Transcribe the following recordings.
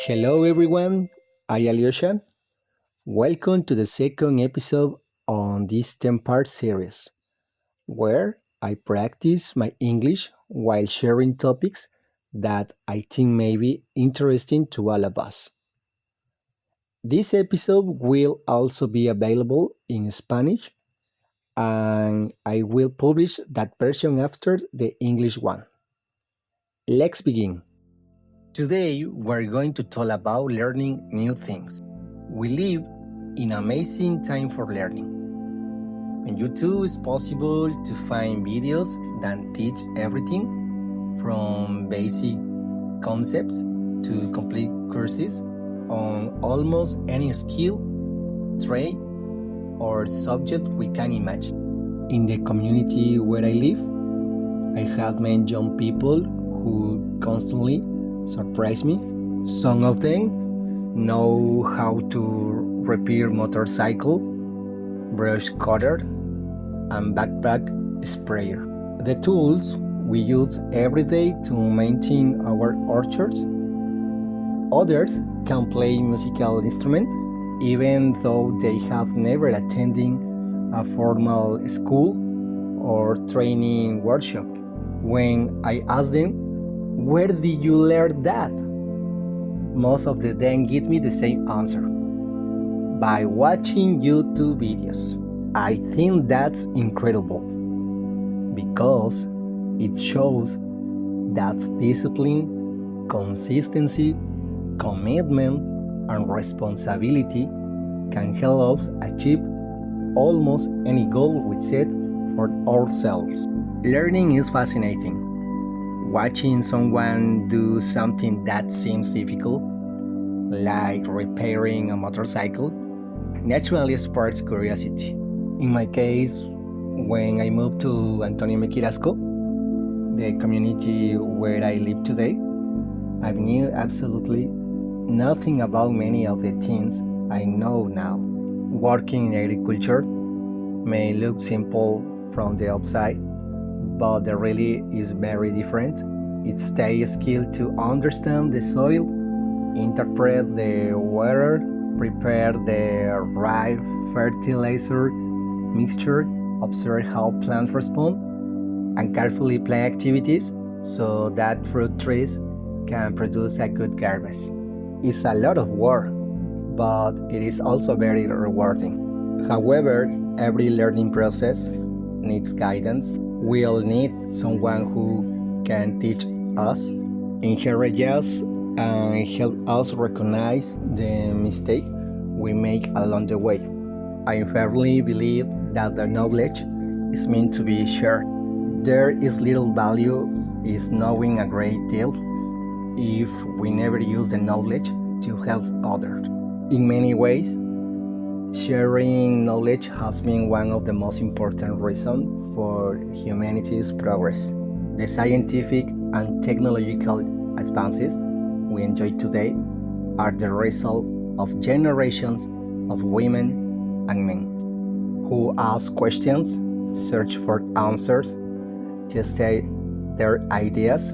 Hello everyone, I Alyosha. Welcome to the second episode on this 10-part series, where I practice my English while sharing topics that I think may be interesting to all of us. This episode will also be available in Spanish, and I will publish that version after the English one. Let's begin. Today, we're going to talk about learning new things. We live in an amazing time for learning. On YouTube, it's possible to find videos that teach everything from basic concepts to complete courses on almost any skill, trade, or subject we can imagine. In the community where I live, I have met young people who constantly surprise me. Some of them know how to repair motorcycle, brush cutter, and backpack sprayer. The tools we use every day to maintain our orchards. Others can play musical instrument even though they have never attended a formal school or training workshop. When I ask them, "Where did you learn that?" most of them give me the same answer: by watching YouTube videos. I think that's incredible because it shows that discipline, consistency, commitment, and responsibility can help us achieve almost any goal we set for ourselves. Learning is fascinating. Watching someone do something that seems difficult, like repairing a motorcycle, naturally sparks curiosity. In my case, when I moved to Antonio Mequirasco, the community where I live today, I knew absolutely nothing about many of the things I know now. Working in agriculture may look simple from the outside, but the really is very different. It's a skill to understand the soil, interpret the weather, prepare the right fertilizer mixture, observe how plants respond, and carefully plan activities so that fruit trees can produce a good harvest. It's a lot of work, but it is also very rewarding. However, every learning process needs guidance. We'll need someone who can teach us, encourage us, and help us recognize the mistake we make along the way. I firmly believe that the knowledge is meant to be shared. There is little value in knowing a great deal if we never use the knowledge to help others. In many ways, sharing knowledge has been one of the most important reasons for humanity's progress. The scientific and technological advances we enjoy today are the result of generations of women and men who ask questions, search for answers, tested their ideas,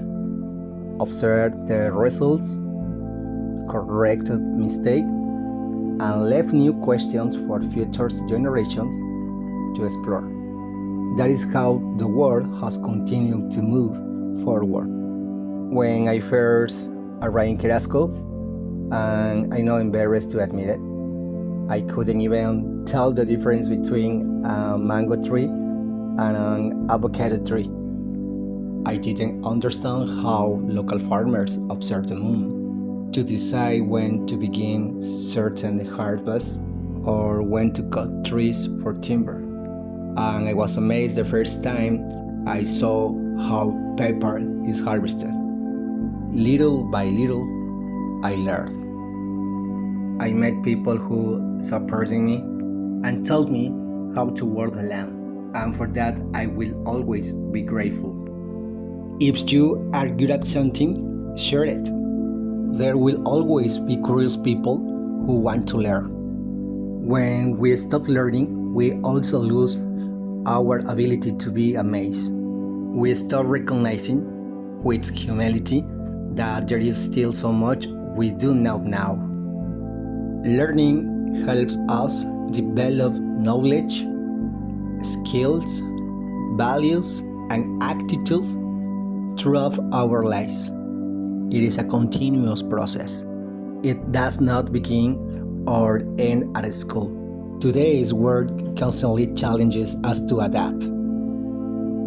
observed the results, corrected mistakes, and left new questions for future generations to explore. That is how the world has continued to move forward. When I first arrived in Carrasco, and I know I'm embarrassed to admit it, I couldn't even tell the difference between a mango tree and an avocado tree. I didn't understand how local farmers observe the moon to decide when to begin certain harvests or when to cut trees for timber. And I was amazed the first time I saw how pepper is harvested. Little by little, I learned. I met people who supported me and told me how to work the land, and for that I will always be grateful. If you are good at something, share it. There will always be curious people who want to learn. When we stop learning, we also lose our ability to be amazed. We start recognizing with humility that there is still so much we do not know. Learning helps us develop knowledge, skills, values, and attitudes throughout our lives. It is a continuous process. It does not begin or end at school. Today's world constantly challenges us to adapt.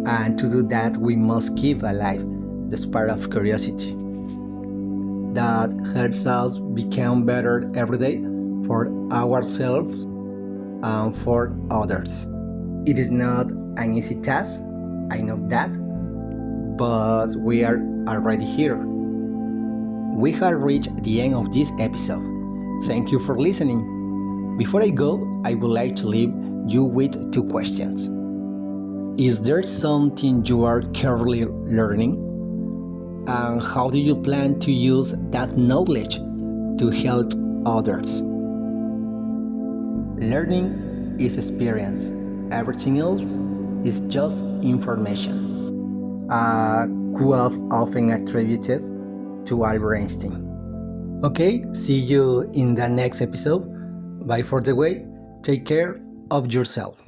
And to do that, we must keep alive the spark of curiosity that helps us become better every day for ourselves and for others. It is not an easy task, I know that, but we are already here. We have reached the end of this episode. Thank you for listening. Before I go, I would like to leave you with two questions. Is there something you are currently learning? And how do you plan to use that knowledge to help others? Learning is experience. Everything else is just information. A quote often attributed to Albert Einstein. Okay, see you in the next episode. Bye for the way. Take care of yourself.